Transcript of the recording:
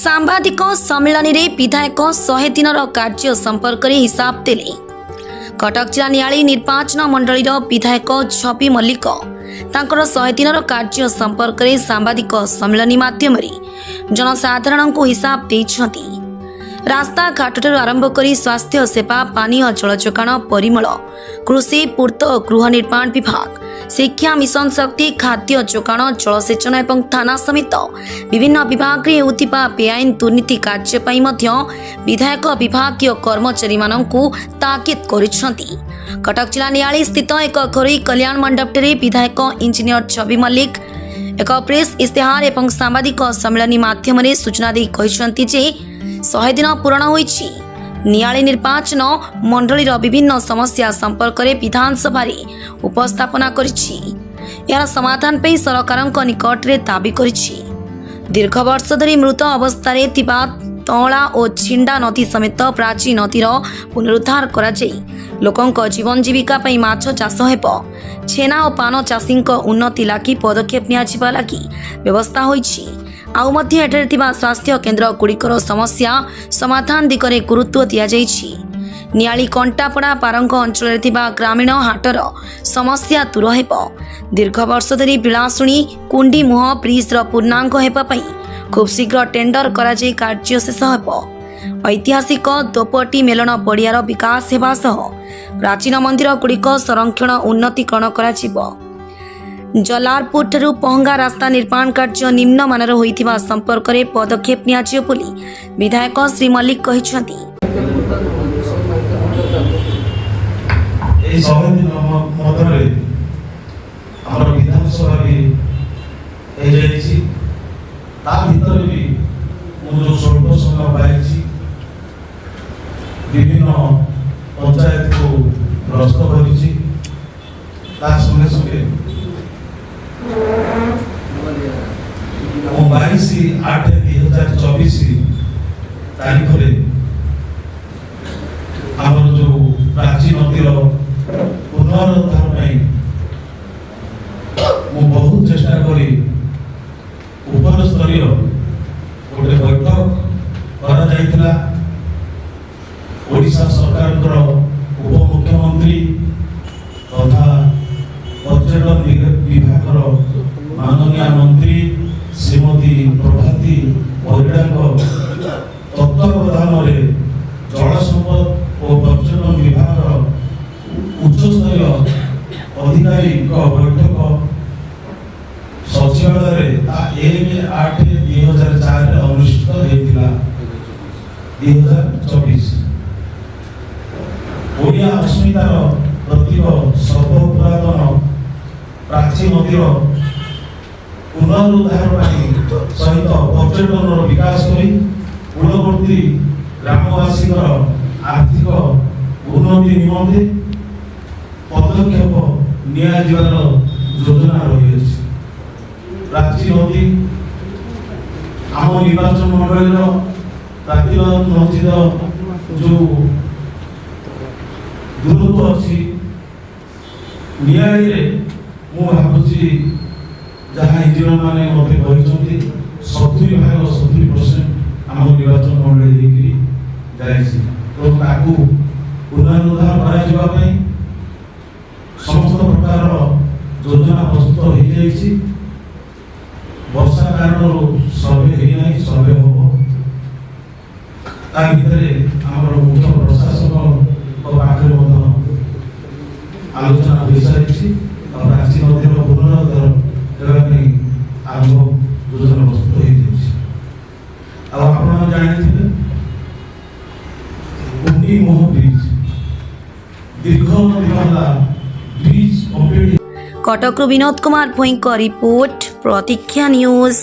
सांबादिक सम्मेलन में विधायक 100 दिन कार्य संपर्क में हिसाब देले। कटक जिला न्यायालय निर्वाचन मंडल विधायक छवि मल्लिक तांकर 100 दिन कार्य संपर्क में सांबादिक सम्मेलन माध्यम जनसाधारण को हिसाब देइछंती। रास्ता घाट आरंभ कर स्वास्थ्य सेवा, पानीय जल जोगाण, परिमल, कृषि, पूर्त और गृह निर्माण विभाग, शिक्षा मिशन शक्ति, खाद्य जोगाण, जलसेचन एवं थाना समेत विभिन्न विभाग में होतिबा बेआईन दुर्नीति कार्य पई मध्य विधायक विभागीय कर्मचारी माननकु ताकीद करिसंती। कटक जिला न्यायालय स्थित एक घरोई कल्याण मंडप रे विधायक इंजीनियर छवि मल्लिक एक प्रेस इस्तेहार एवं सांबादिक सम्मेलन माध्यम रे सूचना दे कहिसंती जे 100 दिन पूर्ण होईछि। न्यायालय निर्वाचन मंडल विभिन्न समस्या संपर्क में विधानसभा उपस्थापना करिछि। यार समाधान पे सरकार निकट में दाबी करिछि। दीर्घ वर्ष धरी मृत अवस्था तौला और छिंडा नदी समेत प्राची नदीर पुनरुद्धार लोकों जीवन जीविका माछ चाष हेब। छेना और पान चाषी उन्नति लगी पदक्षेप नियाजिबा लगी व्यवस्था होइछि। आउ मध्य एठारे थिबा स्वास्थ्य केन्द्र गुड़िकर समस्या समाधान दिगरे गुरुत्व दिया जाइछि। नियाली कंटापड़ा पारंग अंचल थिबा ग्रामीण हाटर समस्या दूर हेब। दीर्घ वर्ष धरी बिलासुणी कुंडी मुह ब्रिजर पूर्णांग हेबा पई खूब शीघ्र टेंडर करा जाई कार्य शेष हेब। ऐतिहासिक दोपटी मेलन पड़ियार विकास हेबा सह प्राचीन मंदिर गुड़िक संरक्षण उन्नतीकरण करा जिवो। जलारपुर ठारू पहंगा रास्ता निर्माण कार्य निम्न मानर होइथिबा संपर्क में पदक्षेप नियाजियो बोली विधायक श्री मल्लिक कहिसंती। विभिन्न पंचायत को ग्रस्त करिछि। संगे संगे 22/8/2024 तारीख में आमर जो प्राचीन नदीर पुनरुद्धार बहुत चेष्टा करी उपर स्तरीय गोटे बैठक करा जाइथिला। ओडिशा सरकार उपमुख्यमंत्री तथा पर्यटन विभाग माननीय मंत्री श्रीमती प्रभाती परिड़ा तत्वावधान में जल संपद और पर्यटन विभाग उच्चस्तरीय अधिकारी बैठक सचिवालय 1/8/2004 अनुष्ठित होता। 2024 ओडिया अस्मितार प्रतीक सर्वपुरातन प्राचीन नदीर पुनरुद्धार सहित पर्यटन विकास कर कूलवर्ती ग्रामवासी आर्थिक उन्नति निमंते पदक्षेप नियाजिबार योजना रही। प्राचीन नदी आम निर्वाचन मंडल प्राचीन जो दूरत्व अच्छी न्यायालय मु भावुची जहाँ इंजीनियर मैंने मत कहते 70% आम निर्वाचन मंडल तो पुनरुद्धार कर समस्त प्रकार योजना प्रस्तुत हो जाइए। वर्षा कारण सर्वे होना सर्वे हम आम मुख्य प्रशासक पाखे आलोचना हो सारी प्राचीन नदीर पुनरुद्धार करने आरंभ योजना प्रस्तुत हो। आप जानते कुंडी मोह ब्रिज दीर्घ ब्रिज कंप्लीट। कटक विनोद कुमार भोई रिपोर्ट प्रतीक्षा न्यूज।